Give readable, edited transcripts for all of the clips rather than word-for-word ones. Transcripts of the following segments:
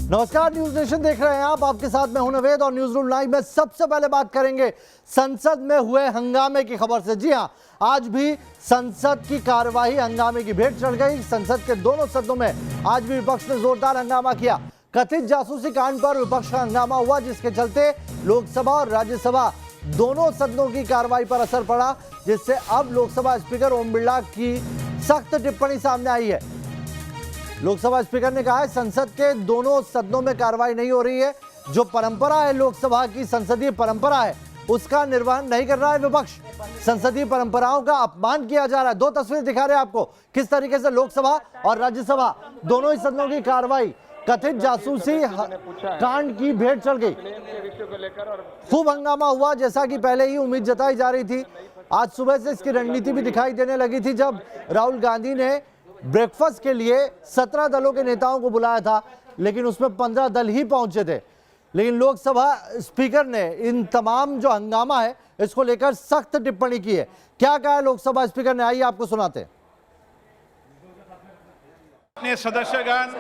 नमस्कार, news nation देख रहे हैं आप। आपके साथ मैं हूं नवेद और न्यूज रूम लाइव में सबसे पहले बात करेंगे संसद में हुए हंगामे की खबर से। जी हां, आज भी संसद की कार्यवाही हंगामे की भेंट चढ़ गई। संसद के दोनों सदनों में आज भी विपक्ष ने जोरदार हंगामा किया। कथित जासूसी कांड पर विपक्ष का हंगामा हुआ, जिसके चलते लोकसभा और राज्यसभा दोनों सदनों की कार्रवाई पर असर पड़ा, जिससे अब लोकसभा स्पीकर ओम बिरला की सख्त टिप्पणी सामने आई है। लोकसभा स्पीकर ने कहा है संसद के दोनों सदनों में कार्रवाई नहीं हो रही है। जो परंपरा है लोकसभा की, संसदीय परंपरा है, उसका निर्वहन नहीं कर रहा है विपक्ष। संसदीय परंपराओं का अपमान किया जा रहा है। दो तस्वीर दिखा रहे हैं आपको किस तरीके से लोकसभा और राज्यसभा दोनों ही सदनों की कार्रवाई कथित जासूसी कांड की भेंट चढ़ गई। खूब हंगामा हुआ, जैसा कि पहले ही उम्मीद जताई जा रही थी। आज सुबह से इसकी रणनीति भी दिखाई देने लगी थी, जब राहुल गांधी ने ब्रेकफास्ट के लिए 17 दलों के नेताओं को बुलाया था, लेकिन उसमें 15 दल ही पहुंचे थे। लेकिन लोकसभा स्पीकर ने इन तमाम जो हंगामा है इसको लेकर सख्त टिप्पणी की है। क्या कहा है लोकसभा स्पीकर ने, आइए आपको सुनाते हैं। अपने सदस्यगण,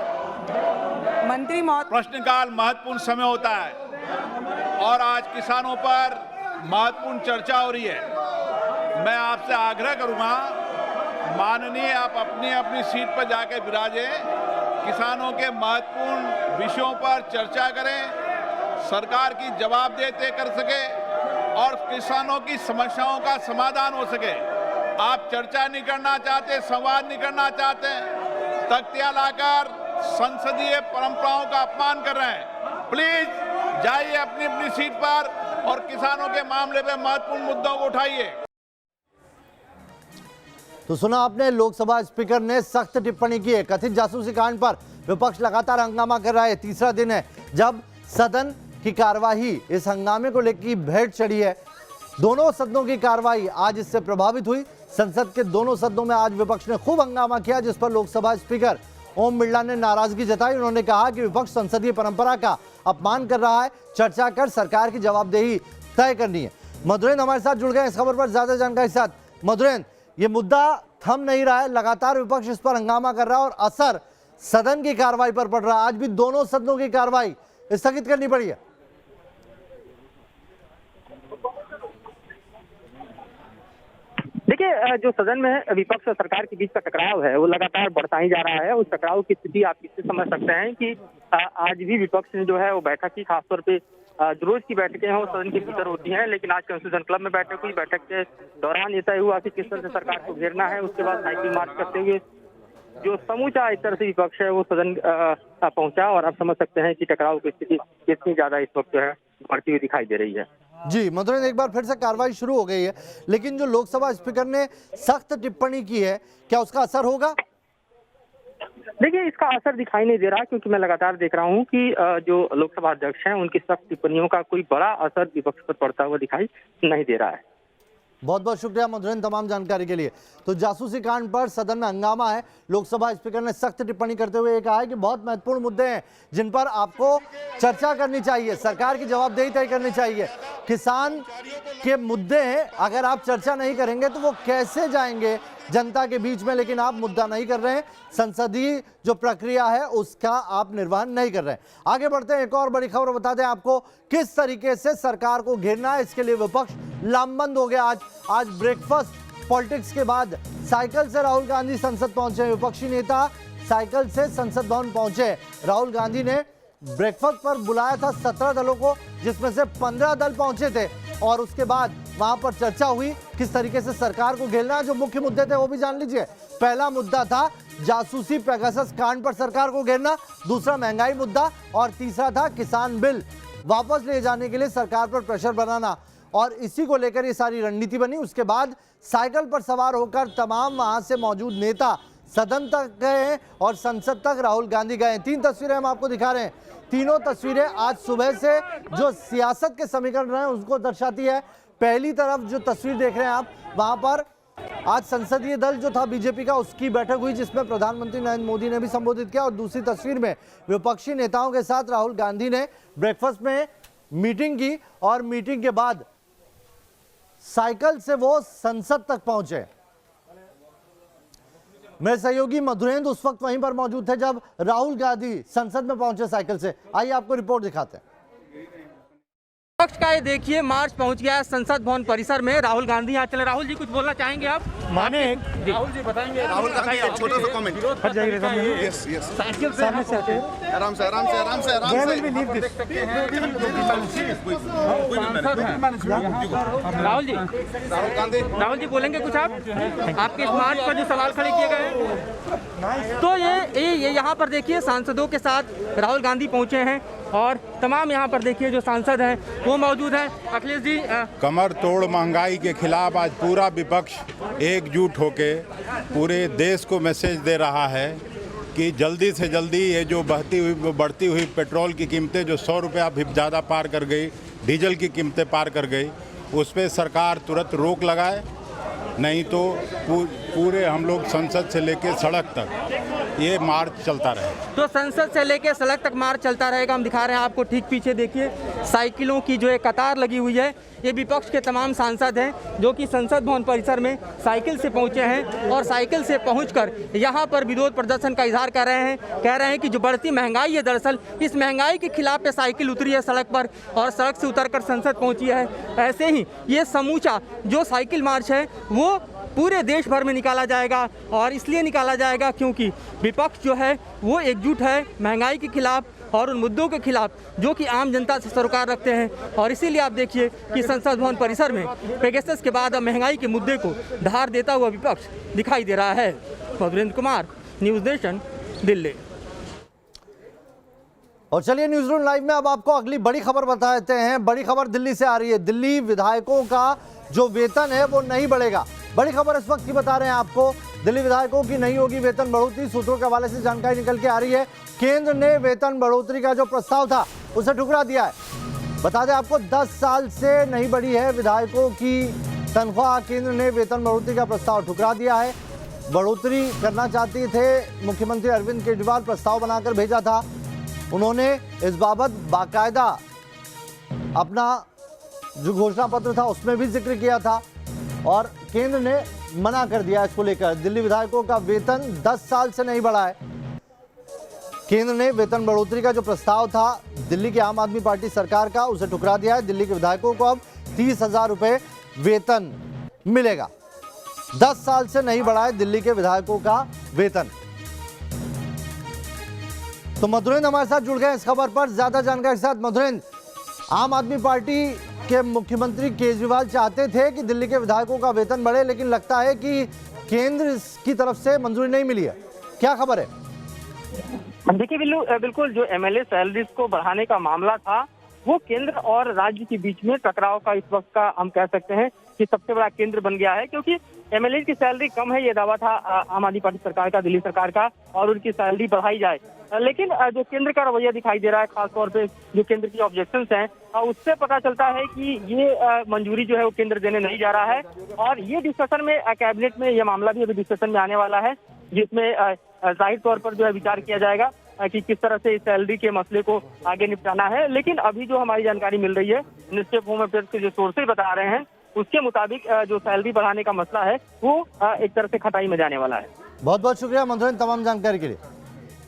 मंत्री महोदय, प्रश्नकाल महत्वपूर्ण समय होता है और आज किसानों पर महत्वपूर्ण चर्चा हो रही है। मैं आपसे आग्रह करूंगा, माननीय आप अपनी अपनी सीट पर जाकर विराजें, किसानों के महत्वपूर्ण विषयों पर चर्चा करें, सरकार की जवाबदेही कर सके और किसानों की समस्याओं का समाधान हो सके। आप चर्चा नहीं करना चाहते, संवाद नहीं करना चाहते, तख्तियां लाकर संसदीय परंपराओं का अपमान कर रहे हैं। प्लीज जाइए अपनी अपनी सीट पर और किसानों के मामले में महत्वपूर्ण मुद्दों को उठाइए। तो सुना आपने, लोकसभा स्पीकर ने सख्त टिप्पणी की है। कथित जासूसी कांड पर विपक्ष लगातार हंगामा कर रहा है। तीसरा दिन है जब सदन की कार्यवाही इस हंगामे को लेकर भेंट चढ़ी है। दोनों सदनों की कार्यवाही आज इससे प्रभावित हुई। संसद के दोनों सदनों में आज विपक्ष ने खूब हंगामा किया, जिस पर लोकसभा स्पीकर ओम बिरला ने नाराजगी जताई। उन्होंने कहा कि विपक्ष संसदीय परंपरा का अपमान कर रहा है, चर्चा कर सरकार की जवाबदेही तय करनी है। मधुरेंद्र हमारे साथ जुड़ गए इस खबर पर ज्यादा जानकारी के साथ। मधुरेंद्र, ये मुद्दा थम नहीं रहा है, लगातार विपक्ष इस पर हंगामा कर रहा है और असर सदन की कार्रवाई पर पड़ रहा है। आज भी दोनों सदनों की कार्रवाई स्थगित करनी पड़ी है। देखिए, जो सदन में विपक्ष और सरकार के बीच का टकराव है वो लगातार बढ़ता ही जा रहा है। उस टकराव की स्थिति आप इससे समझ सकते हैं कि आज भी विपक्ष ने जो है वो बैठक की, खासतौर पे जो रोज की बैठकें हैं वो सदन के भीतर होती हैं, लेकिन आज कॉन्स्टिट्यूशन क्लब में बैठक हुई। बैठक के दौरान ये तय हुआ कि किस तरह से सरकार को घेरना है। उसके बाद साइकिल मार्च करते हुए जो समूचा एक तरह से विपक्ष है वो सदन पहुंचा और आप समझ सकते हैं कि टकराव की स्थिति कितनी ज्यादा इस वक्त जो है बढ़ती हुई दिखाई दे रही है। जी मधुरेंद्र, एक बार फिर से कार्रवाई शुरू हो गई है, लेकिन जो लोकसभा स्पीकर ने सख्त टिप्पणी की है, क्या उसका असर होगा? देखिए, इसका असर दिखाई नहीं दे रहा, क्योंकि मैं लगातार देख रहा हूं कि जो लोकसभा अध्यक्ष हैं उनकी सख्त टिप्पणियों का कोई बड़ा असर विपक्ष पर पड़ता हुआ दिखाई नहीं दे रहा है। बहुत बहुत शुक्रिया मधुरेंद्र तमाम जानकारी के लिए। तो जासूसी कांड पर सदन में हंगामा है। लोकसभा स्पीकर ने सख्त टिप्पणी करते हुए कहा है कि बहुत महत्वपूर्ण मुद्दे हैं जिन पर आपको चर्चा करनी चाहिए, सरकार की जवाबदेही तय करनी चाहिए। किसान के मुद्दे हैं, अगर आप चर्चा नहीं करेंगे तो वो कैसे जाएंगे जनता के बीच में, लेकिन आप मुद्दा नहीं कर रहे हैं। संसदीय जो प्रक्रिया है उसका आप निर्वहन नहीं कर रहे हैं। आगे बढ़ते हैं, एक और बड़ी खबर बता दें आपको, किस तरीके से सरकार को घेरना है इसके लिए विपक्ष लामबंद हो गया। आज ब्रेकफास्ट पॉलिटिक्स के बाद साइकिल से राहुल गांधी संसद पहुंचे। विपक्षी नेता साइकिल से संसद भवन पहुंचे। राहुल गांधी ने ब्रेकफास्ट पर बुलाया था 17 दलों को, जिसमें से 15 दल पहुंचे थे और उसके बाद वहां पर चर्चा हुई किस तरीके से सरकार को घेरना। जो मुख्य मुद्दे थे वो भी जान लीजिए। पहला मुद्दा था जासूसी पेगासस कांड पर सरकार को घेरना, दूसरा महंगाई मुद्दा और तीसरा था किसान बिल वापस ले जाने के लिए सरकार पर प्रेशर बनाना, और इसी को लेकर ये सारी रणनीति बनी। उसके बाद साइकिल पर सवार होकर तमाम वहां से मौजूद नेता सदन तक गए और संसद तक राहुल गांधी गए। 3 तस्वीरें हम आपको दिखा रहे हैं। तीनों तस्वीरें आज सुबह से जो सियासत के समीकरण रहे हैं उसको दर्शाती है। पहली तरफ जो तस्वीर देख रहे हैं आप, वहां पर आज संसदीय दल जो था बीजेपी का, उसकी बैठक हुई जिसमें प्रधानमंत्री नरेंद्र मोदी ने भी संबोधित किया, और दूसरी तस्वीर में विपक्षी नेताओं के साथ राहुल गांधी ने ब्रेकफास्ट में मीटिंग की और मीटिंग के बाद साइकिल से वो संसद तक पहुंचे। मेरे सहयोगी मधुरेंद्र उस वक्त वहीं पर मौजूद थे जब राहुल गांधी संसद में पहुंचे साइकिल से। आइए आपको रिपोर्ट दिखाते हैं। विपक्ष का ये देखिए मार्च पहुंच गया है संसद भवन परिसर में। राहुल गांधी यहाँ चले। राहुल जी कुछ बोलना चाहेंगे आप? माने राहुल जी बताएंगे। राहुल गांधी एक छोटा सा कमेंट यस यस साइकिल से आराम से आराम से आराम से आराम से राहुल जी राहुल गांधी राहुल जी बोलेंगे कुछ आप? आपके इस मार्च पर जो सवाल खड़े किए गए हैं, तो ये यहाँ पर देखिए सांसदों के साथ राहुल गांधी पहुंचे हैं और तमाम यहाँ पर देखिए जो सांसद हैं वो मौजूद हैं। अखिलेश जी कमर तोड़ महंगाई के खिलाफ आज पूरा विपक्ष एकजुट होके पूरे देश को मैसेज दे रहा है कि जल्दी से जल्दी ये जो बढ़ती हुई पेट्रोल की कीमतें जो 100 रुपया भी ज़्यादा पार कर गई, डीजल की कीमतें पार कर गई, उस पर सरकार तुरंत रोक लगाए, नहीं तो पूरे हम लोग संसद से लेकर सड़क तक ये मार्च चलता रहे। तो संसद से लेकर सड़क तक मार्च चलता रहेगा। हम दिखा रहे हैं आपको, ठीक पीछे देखिए साइकिलों की जो एक कतार लगी हुई है। ये विपक्ष के तमाम सांसद हैं जो कि संसद भवन परिसर में साइकिल से पहुंचे हैं और साइकिल से पहुंचकर यहाँ पर विरोध प्रदर्शन का इजहार कर रहे हैं। कह रहे हैं कि जो बढ़ती महंगाई है, दरअसल इस महंगाई के खिलाफ ये साइकिल उतरी है सड़क पर और सड़क से उतरकर संसद पहुंची है। ऐसे ही ये समूचा जो साइकिल मार्च है वो पूरे देश भर में निकाला जाएगा और इसलिए निकाला जाएगा क्योंकि विपक्ष जो है वो एकजुट है महंगाई के खिलाफ और उन मुद्दों के खिलाफ जो कि आम जनता से सरोकार रखते हैं। और इसीलिए आप देखिए कि संसद भवन परिसर में पेगासस के बाद अब महंगाई के मुद्दे को धार देता हुआ विपक्ष दिखाई दे रहा है। Madhurendra Kumar, news nation, Delhi. और चलिए न्यूज़ रूम लाइव में अब आपको अगली बड़ी खबर बता देते हैं। बड़ी खबर दिल्ली से आ रही है। दिल्ली विधायकों का जो वेतन है वो नहीं बढ़ेगा। बड़ी खबर इस वक्त की बता रहे हैं आपको, दिल्ली विधायकों की नहीं होगी वेतन बढ़ोतरी। सूत्रों के हवाले से जानकारी निकल के आ रही है। केंद्र ने वेतन बढ़ोतरी का जो प्रस्ताव था उसे ठुकरा दिया है। बता दें आपको 10 साल से नहीं बढ़ी है विधायकों की तनख्वाह। केंद्र ने वेतन बढ़ोतरी का प्रस्ताव ठुकरा दिया है। बढ़ोतरी करना चाहते थे मुख्यमंत्री अरविंद केजरीवाल, प्रस्ताव बनाकर भेजा था। उन्होंने इस बाबत बाकायदा अपना जो घोषणा पत्र था उसमें भी जिक्र किया था और केंद्र ने मना कर दिया इसको लेकर। दिल्ली विधायकों का वेतन 10 साल से नहीं बढ़ा है। केंद्र ने वेतन बढ़ोतरी का जो प्रस्ताव था दिल्ली की आम आदमी पार्टी सरकार का, उसे ठुकरा दिया है। दिल्ली के विधायकों को अब 30,000 रुपये वेतन मिलेगा। 10 साल से नहीं बढ़ा है दिल्ली के विधायकों का वेतन। तो मधुरेंद्र हमारे साथ जुड़ गए इस खबर पर ज्यादा जानकारी के साथ। मधुरेंद्र, आम आदमी पार्टी के मुख्यमंत्री केजरीवाल चाहते थे कि दिल्ली के विधायकों का वेतन बढ़े, लेकिन लगता है कि केंद्र की तरफ से मंजूरी नहीं मिली है। क्या खबर है? देखिए बिल्कुल जो एमएलए सैलरीज को बढ़ाने का मामला था वो केंद्र और राज्य के बीच में टकराव का इस वक्त का हम कह सकते हैं कि सबसे बड़ा केंद्र बन गया है, क्योंकि एमएलए की सैलरी कम है ये दावा था आम आदमी पार्टी सरकार का, दिल्ली सरकार का, और उनकी सैलरी बढ़ाई जाए। लेकिन जो केंद्र का रवैया दिखाई दे रहा है, खासतौर पे जो केंद्र की ऑब्जेक्शंस हैं, उससे पता चलता है कि ये मंजूरी जो है वो केंद्र देने नहीं जा रहा है। और ये डिस्कशन में कैबिनेट में ये मामला भी अभी डिस्कशन में आने वाला है, जिसमें जाहिर तौर पर जो है विचार किया जाएगा कि किस तरह से इस सैलरी के मसले को आगे निपटाना है। लेकिन अभी जो हमारी जानकारी मिल रही है, मिनिस्ट्री ऑफ होम अफेयर्स के जो सोर्सेज बता रहे हैं, उसके मुताबिक जो सैलरी बढ़ाने का मसला है वो एक तरह से खटाई में जाने वाला है। बहुत बहुत शुक्रिया मधुरेंद्र तमाम जानकारी के लिए।